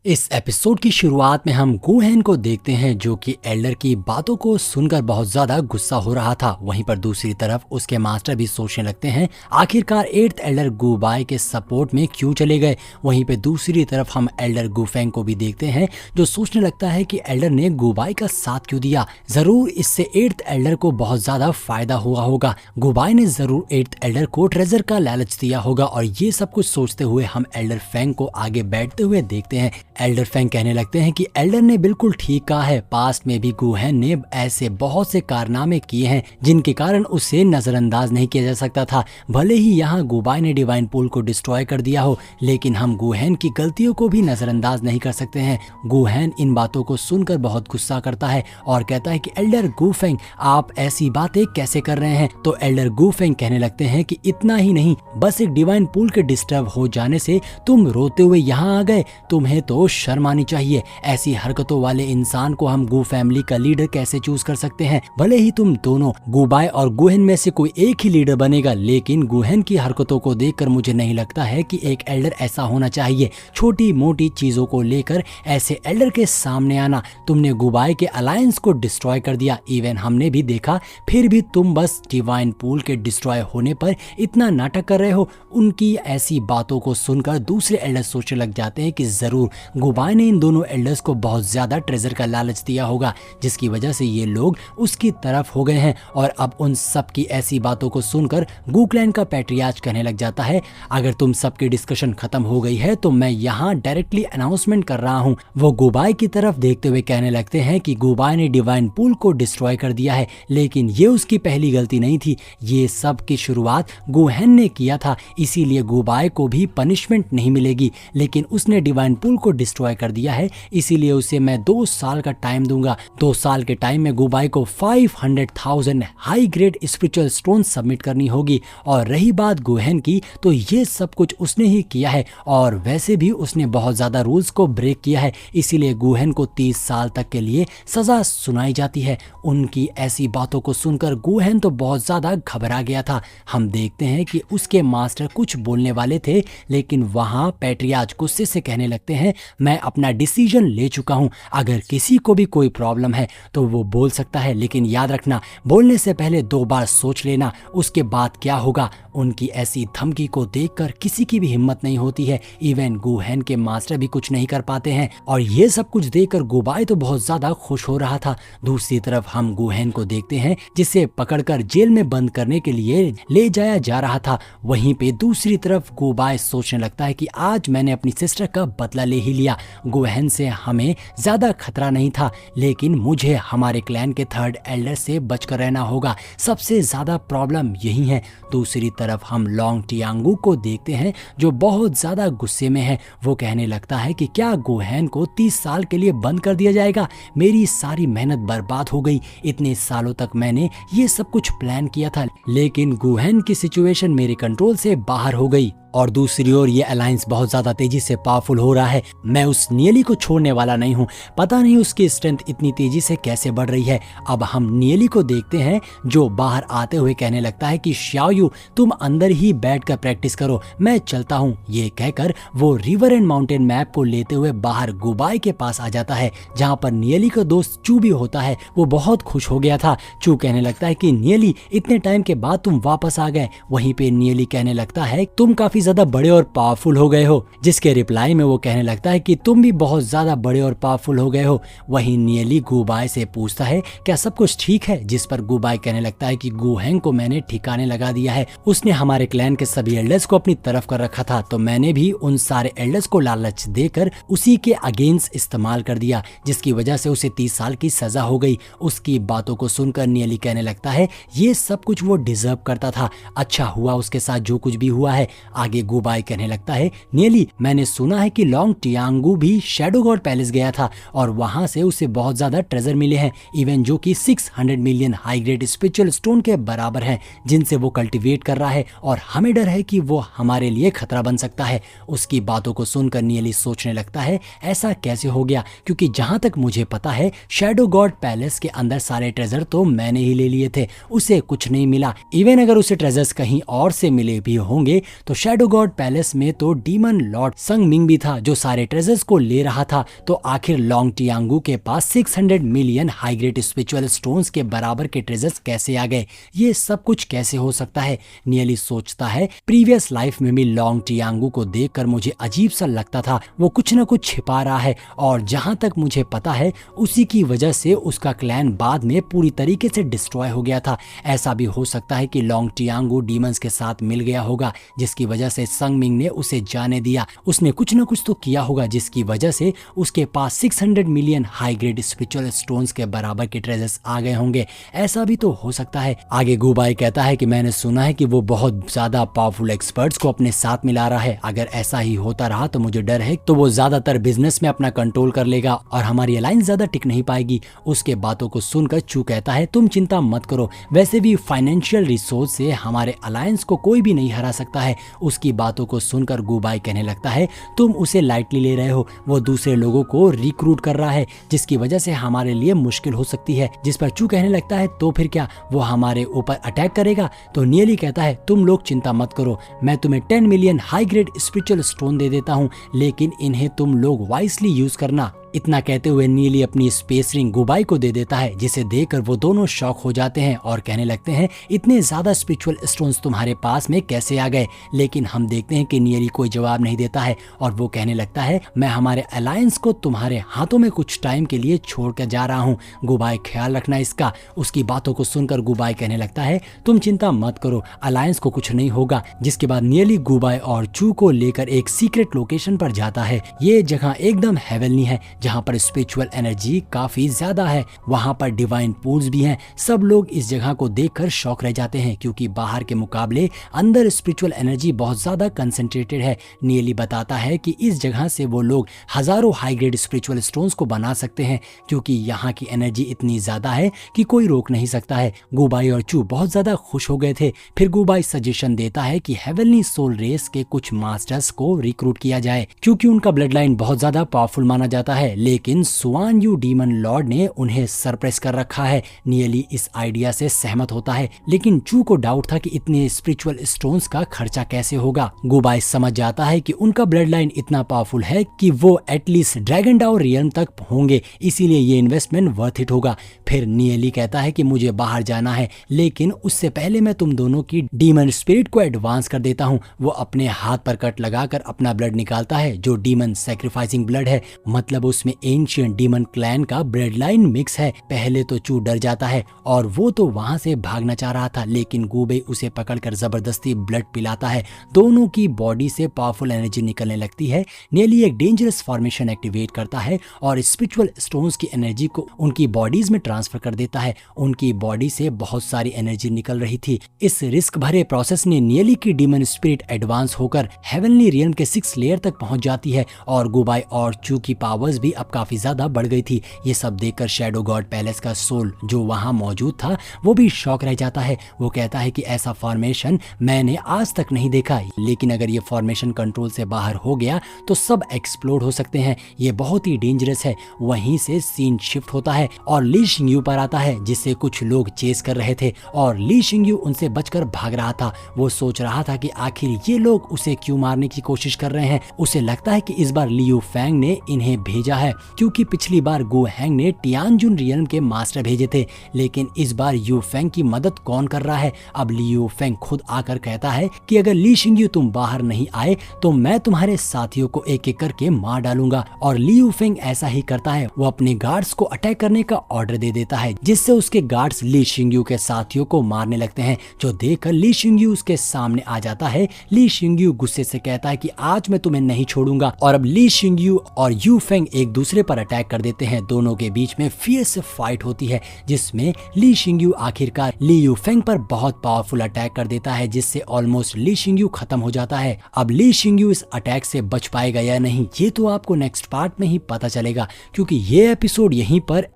इस एपिसोड की शुरुआत में हम गुहेन को देखते हैं जो कि एल्डर की बातों को सुनकर बहुत ज्यादा गुस्सा हो रहा था। वहीं पर दूसरी तरफ उसके मास्टर भी सोचने लगते हैं आखिरकार 8th एल्डर गुबाई के सपोर्ट में क्यों चले गए। वहीं पे दूसरी तरफ हम एल्डर गुफेंग को भी देखते हैं जो सोचने लगता है कि एल्डर ने गुबाई का साथ क्यों दिया, जरूर इससे 8th एल्डर को बहुत ज्यादा फायदा हुआ होगा। गुबाई ने जरूर 8th एल्डर को ट्रेजर का लालच दिया होगा और ये सब कुछ सोचते हुए हम एल्डर फेंग को आगे बैठते हुए देखते हैं। एल्डर फेंग कहने लगते हैं कि एल्डर ने बिल्कुल ठीक कहा है, पास्ट में भी गुहेन ने ऐसे बहुत से कारनामे किए हैं जिनके कारण उसे नजरअंदाज नहीं किया जा सकता था। भले ही यहाँ गुबाई ने डिवाइन पूल को डिस्ट्रॉय कर दिया हो, लेकिन हम गुहेन की गलतियों को भी नजरअंदाज नहीं कर सकते हैं। गुहेन इन बातों को सुनकर बहुत गुस्सा करता है और कहता है कि एल्डर गुफेंग आप ऐसी बातें कैसे कर रहे हैं। तो एल्डर गुफेंग कहने लगते हैं कि इतना ही नहीं, बस एक डिवाइन पूल के डिस्टर्ब हो जाने से तुम रोते हुए यहाँ आ गए, तुम्हें तो शर्म आनी चाहिए। ऐसी हरकतों वाले इंसान को हम गु फैमिली का लीडर कैसे चूज कर सकते हैं। भले ही तुम दोनों गुबाई और गुहेन में से कोई एक ही लीडर बनेगा, लेकिन गुहेन की हरकतों को देखकर मुझे नहीं लगता है कि एक एल्डर ऐसा होना चाहिए। छोटी मोटी चीजों को लेकर ऐसे एल्डर के सामने आना, तुमने गुबाई के अलायंस को डिस्ट्रॉय कर दिया। इवन हमने भी देखा, फिर भी तुम बस डिवाइन पूल के डिस्ट्रॉय होने पर इतना नाटक कर रहे हो। उनकी ऐसी बातों को सुनकर दूसरे एल्डर सोचने लग जाते हैं कि जरूर गुबाई ने इन दोनों एल्डर्स को बहुत ज्यादा ट्रेजर का लालच दिया होगा, जिसकी वजह से ये लोग उसकी तरफ हो गए हैं। और अब उन सब की ऐसी बातों को सुनकर गु क्लैन का पैट्रियार्च कहने लग जाता है, अगर तुम सबकी डिस्कशन खत्म हो गई है तो मैं यहाँ डायरेक्टली अनाउंसमेंट कर रहा हूँ। वो गुबाई की तरफ देखते हुए कहने लगते हैं कि गुबाई ने डिवाइन पूल को डिस्ट्रॉय कर दिया है, लेकिन ये उसकी पहली गलती नहीं थी। ये सब की शुरुआत गुहेन ने किया था, इसीलिए गुबाई को भी पनिशमेंट नहीं मिलेगी। लेकिन उसने डिवाइन पूल को डिस्ट्रॉय कर दिया है, इसीलिए उसे मैं 2 साल का टाइम दूंगा। 2 साल के टाइम में गुबाई को 500,000 high grade spiritual stone submit करनी होगी। और रही बात गुहेन की, तो ये सब कुछ उसने ही किया है और वैसे भी उसने बहुत ज्यादा रूल्स को ब्रेक किया है, इसीलिए गुहेन को 30 साल तक के लिए सजा सुनाई जाती है। उनकी ऐसी बातों को सुनकर गुहेन तो बहुत ज्यादा घबरा गया था। हम देखते हैं कि उसके मास्टर कुछ बोलने वाले थे, लेकिन वहां पैट्रियार्च गुस्से से कहने लगते हैं, मैं अपना डिसीजन ले चुका हूं, अगर किसी को भी कोई प्रॉब्लम है तो वो बोल सकता है, लेकिन याद रखना बोलने से पहले 2 बार सोच लेना उसके बाद क्या होगा। उनकी ऐसी धमकी को देखकर किसी की भी हिम्मत नहीं होती है, इवन गुहेन के मास्टर भी कुछ नहीं कर पाते हैं। और ये सब कुछ देखकर गुबाई तो बहुत ज्यादा खुश हो रहा था। दूसरी तरफ हम गुहेन को देखते हैं जिसे पकड़कर जेल में बंद करने के लिए ले जाया जा रहा था। वहीं पे दूसरी तरफ गुबाई सोचने लगता है कि आज मैंने अपनी सिस्टर का बदला ले ही लिया। गुहेन से हमें ज्यादा खतरा नहीं था, लेकिन मुझे हमारे क्लैन के 3rd एल्डर से बचकर रहना होगा, सबसे ज्यादा प्रॉब्लम यही है। दूसरी तरफ हम लॉन्ग टियांगू को देखते हैं जो बहुत ज्यादा गुस्से में है। वो कहने लगता है कि क्या गुहेन को 30 साल के लिए बंद कर दिया जाएगा। मेरी सारी मेहनत बर्बाद हो गई, इतने सालों तक मैंने ये सब कुछ प्लान किया था, लेकिन गुहेन की सिचुएशन मेरे कंट्रोल से बाहर हो गई। और दूसरी ओर ये अलायंस बहुत ज्यादा तेजी से पावरफुल हो रहा है। मैं उस नियली को छोड़ने वाला नहीं हूँ, पता नहीं उसकी स्ट्रेंथ इतनी तेजी से कैसे बढ़ रही है। अब हम नियली को देखते हैं जो बाहर आते हुए कहने लगता है कि शाओयू तुम अंदर ही बैठकर प्रैक्टिस करो, मैं चलता हूँ। ये कहकर वो रिवर एंड माउंटेन मैप को लेते हुए बाहर गुबाई के पास आ जाता है, जहाँ पर नियली का दोस्त चू भी होता है। वो बहुत खुश हो गया था। चू कहने लगता है कि नियली इतने टाइम के बाद तुम वापस आ गए। वहीं पे नियली कहने लगता है तुम काफी ज्यादा बड़े और पावरफुल हो गए हो, जिसके रिप्लाई में वो कहने लगता है कि तुम भी बहुत ज्यादा बड़े और पावरफुल हो गए हो। वहीं नियली गुबाई से पूछता है क्या सब कुछ ठीक है, जिस पर गुबाई कहने लगता है कि गुहेंग को मैंने ठिकाने लगा दिया है। उसने हमारे क्लैन के सभी एल्डर्स को अपनी तरफ कर रखा था, तो मैंने भी उन सारे एल्डर्स को लालच देकर उसी के अगेंस्ट इस्तेमाल कर दिया, जिसकी वजह से उसे 30 साल की सजा हो गई। उसकी बातों को सुनकर नियली कहने लगता है ये सब कुछ वो डिजर्व करता था, अच्छा हुआ उसके साथ जो कुछ भी हुआ है। आगे गुबाई कहने लगता है नियली मैंने सुना है कि लॉन्ग टियांगू भी शैडो गॉड पैलेस गया था और वहां से उसे बहुत ज्यादा ट्रेजर मिले हैं, इवन जो कि 600 million high grade spiritual stone के बराबर हैं, जिनसे वो कल्टीवेट कर रहा है और हमें डर है कि वो हमारे लिए खतरा बन सकता है। उसकी बातों को सुनकर नियली सोचने लगता है ऐसा कैसे हो गया, क्योंकि जहां तक मुझे पता है शैडो गॉड पैलेस के अंदर सारे ट्रेजर तो मैंने ही ले लिए थे, उसे कुछ नहीं मिला। इवन अगर उसे ट्रेजर्स कहीं और से मिले भी होंगे तो शैडो गॉड पैलेस में तो डीमन लॉर्ड संग मिंग भी था जो सारे ट्रेजर्स को ले रहा था, तो आखिर लोंग टियांगू के पास 600 million high grade spiritual stones के बराबर के ट्रेजर्स कैसे आ गए? ये सब कुछ कैसे हो सकता है? नियली सोचता है, प्रीवियस लाइफ में भी लोंग टियांगू को देखकर मुझे अजीब सा लगता था, वो कुछ न कुछ छिपा रहा है, और जहां तक मुझे पता है उसी की वजह से उसका क्लैन बाद में पूरी तरीके से डिस्ट्रॉय हो गया था। ऐसा भी हो सकता है कि लोंग टियांगू डीमंस के साथ मिल गया होगा, जिसकी वजह से संगमिंग ने उसे जाने दिया। उसने कुछ न कुछ तो किया होगा जिसकी वजह से उसके पास 600 million high grade spiritual stones के बराबर के ट्रेजर्स आ गए होंगे। ऐसा भी तो हो सकता है। आगे गुबाई कहता है कि मैंने सुना है कि वो बहुत ज्यादा पावरफुल एक्सपर्ट्स को अपने साथ मिला रहा है। अगर ऐसा ही होता रहा तो मुझे डर है तो वो ज्यादातर बिजनेस में अपना कंट्रोल कर लेगा और हमारी अलायंस ज्यादा टिक नहीं पाएगी। उसके बातों को सुनकर चू कहता है, तुम चिंता मत करो, वैसे भी फाइनेंशियल रिसोर्स से हमारे अलायंस को कोई भी नहीं हरा सकता है। उसकी बातों को सुनकर गुबाई कहने लगता है, तुम उसे लाइटली ले रहे हो, वो दूसरे लोगों को रिक्रूट कर रहा है जिसकी वजह से हमारे लिए मुश्किल हो सकती है। जिस पर चू कहने लगता है, तो फिर क्या वो हमारे ऊपर अटैक करेगा? तो नियली कहता है, तुम लोग चिंता मत करो, मैं तुम्हें 10 million high grade spiritual stone दे देता हूँ, लेकिन इन्हें तुम लोग वाइसली यूज करना। इतना कहते हुए नीली अपनी स्पेस रिंग गुबाई को दे देता है, जिसे देखकर वो दोनों शॉक हो जाते हैं और कहने लगते हैं, इतने ज्यादा स्पिरिचुअल स्टोन्स तुम्हारे पास में कैसे आ गए? लेकिन हम देखते हैं कि नीली कोई जवाब नहीं देता है और वो कहने लगता है, मैं हमारे अलायंस को तुम्हारे हाथों में कुछ टाइम के लिए छोड़ कर जा रहा हूँ, गुबाई ख्याल रखना इसका। उसकी बातों को सुनकर गुबाई कहने लगता है, तुम चिंता मत करो, अलायंस को कुछ नहीं होगा। जिसके बाद नीली गुबाई और चू को लेकर एक सीक्रेट लोकेशन पर जाता है। ये जगह एकदम हेवनली है, जहाँ पर स्पिरिचुअल एनर्जी काफी ज्यादा है, वहाँ पर डिवाइन पूल्स भी हैं। सब लोग इस जगह को देखकर शॉक रह जाते हैं क्योंकि बाहर के मुकाबले अंदर स्पिरिचुअल एनर्जी बहुत ज्यादा कंसंट्रेटेड है। नीली बताता है कि इस जगह से वो लोग हजारों हाई ग्रेड स्पिरिचुअल स्टोन्स को बना सकते हैं क्योंकि यहाँ की एनर्जी इतनी ज्यादा है कि कोई रोक नहीं सकता है। गुबाई और चू बहुत ज्यादा खुश हो गए थे। फिर गुबाई सजेशन देता है कि हेवनली सोल रेस के कुछ मास्टर्स को रिक्रूट किया जाए क्योंकि उनका ब्लड लाइन बहुत ज्यादा पावरफुल माना जाता है, लेकिन सुआन यू डीमन लॉर्ड ने उन्हें सरप्रेस कर रखा है। नियली इस आइडिया से सहमत होता है, लेकिन चू को डाउट था कि इतने स्पिरिचुअल स्टोन्स का खर्चा कैसे होगा। गुबाई समझ जाता है कि उनका ब्लड लाइन इतना पावरफुल है कि वो एटलीस्ट ड्रैगन डाउन रियल्म तक होंगे, इसीलिए ये इन्वेस्टमेंट वर्थ इट होगा। फिर नियली कहता है कि मुझे बाहर जाना है, लेकिन उससे पहले मैं तुम दोनों की डीमन स्पिरिट को एडवांस कर देता हूँ। वो अपने हाथ पर कट लगाकर अपना ब्लड निकालता है जो डीमन सैक्रिफाइसिंग ब्लड है, मतलब उसमें एंशिएंट डीमन क्लैन का ब्लड लाइन मिक्स है। पहले तो चू डर जाता है और वो तो वहां से भागना चाह रहा था, लेकिन गुबे उसे पकड़कर जबरदस्ती ब्लड पिलाता है। दोनों की बॉडी से पावरफुल एनर्जी निकलने लगती है। नेली एक डेंजरस फॉर्मेशन एक्टिवेट करता है और स्पिरिचुअल स्टोन्स की एनर्जी को उनकी बॉडीज में ट्रांसफर कर देता है। उनकी बॉडी से बहुत सारी एनर्जी निकल रही थी। इस रिस्क भरे प्रोसेस ने नियली की डीमन स्पिरिट एडवांस होकर हेवनली रियल्म के 6 लेयर तक पहुंच जाती है और गुबाई और चू की पावर्स भी अब काफी ज्यादा बढ़ गई थी। ये सब देखकर शैडो गॉड पैलेस का सोल जो वहां मौजूद था वो भी शॉक रह जाता है। वो कहता है कि ऐसा फॉर्मेशन मैंने आज तक नहीं देखा, लेकिन अगर ये फॉर्मेशन कंट्रोल से बाहर हो गया तो सब एक्सप्लोड हो सकते हैं, ये बहुत ही डेंजरस है। वहीं से सीन शिफ्ट होता है और ली शिंगयू पर आता है जिससे कुछ लोग चेस कर रहे थे और ली शिंगयू उनसे बचकर भाग रहा था। वो सोच रहा था कि आखिर ये लोग उसे क्यों मारने की कोशिश कर रहे हैं। उसे लगता है कि इस बार लियू फैंग ने इन्हें भेजा है क्योंकि पिछली बार गो हैंग ने टियानजुन रियल्म के मास्टर भेजे थे, लेकिन इस बार यू फेंग की मदद कौन कर रहा है? अब लियू फेंग खुद आकर कहता है कि अगर ली शिंगयू तुम बाहर नहीं आए तो मैं तुम्हारे साथियों को एक एक करके मार डालूंगा। और लियू फेंग ऐसा ही करता है, वो अपने गार्ड्स को अटैक करने का ऑर्डर दे देता है जिससे उसके गार्ड्स ली शिंगयू के साथियों को मारने लगते हैं, जो देखकर ली शिंगयू उसके सामने आ जाता है। ली शिंगयू गुस्से से कहता है कि आज मैं तुम्हें नहीं छोड़ूंगा और अब ली शिंगयू और यू फेंग एक दूसरे पर अटैक कर देते हैं। दोनों के बीच में फियर्स फाइट होती है जिसमें ली शिंगयू आखिरकार ली यू फेंग पर बहुत पावरफुल अटैक कर देता है जिससे ऑलमोस्ट ली शिंगयू खत्म हो जाता है। अब ली शिंगयू इस अटैक से बच पाएगा या नहीं ये तो आपको नेक्स्ट पार्ट में ही पता चलेगा, क्योंकि ये एपिसोड यहीं पर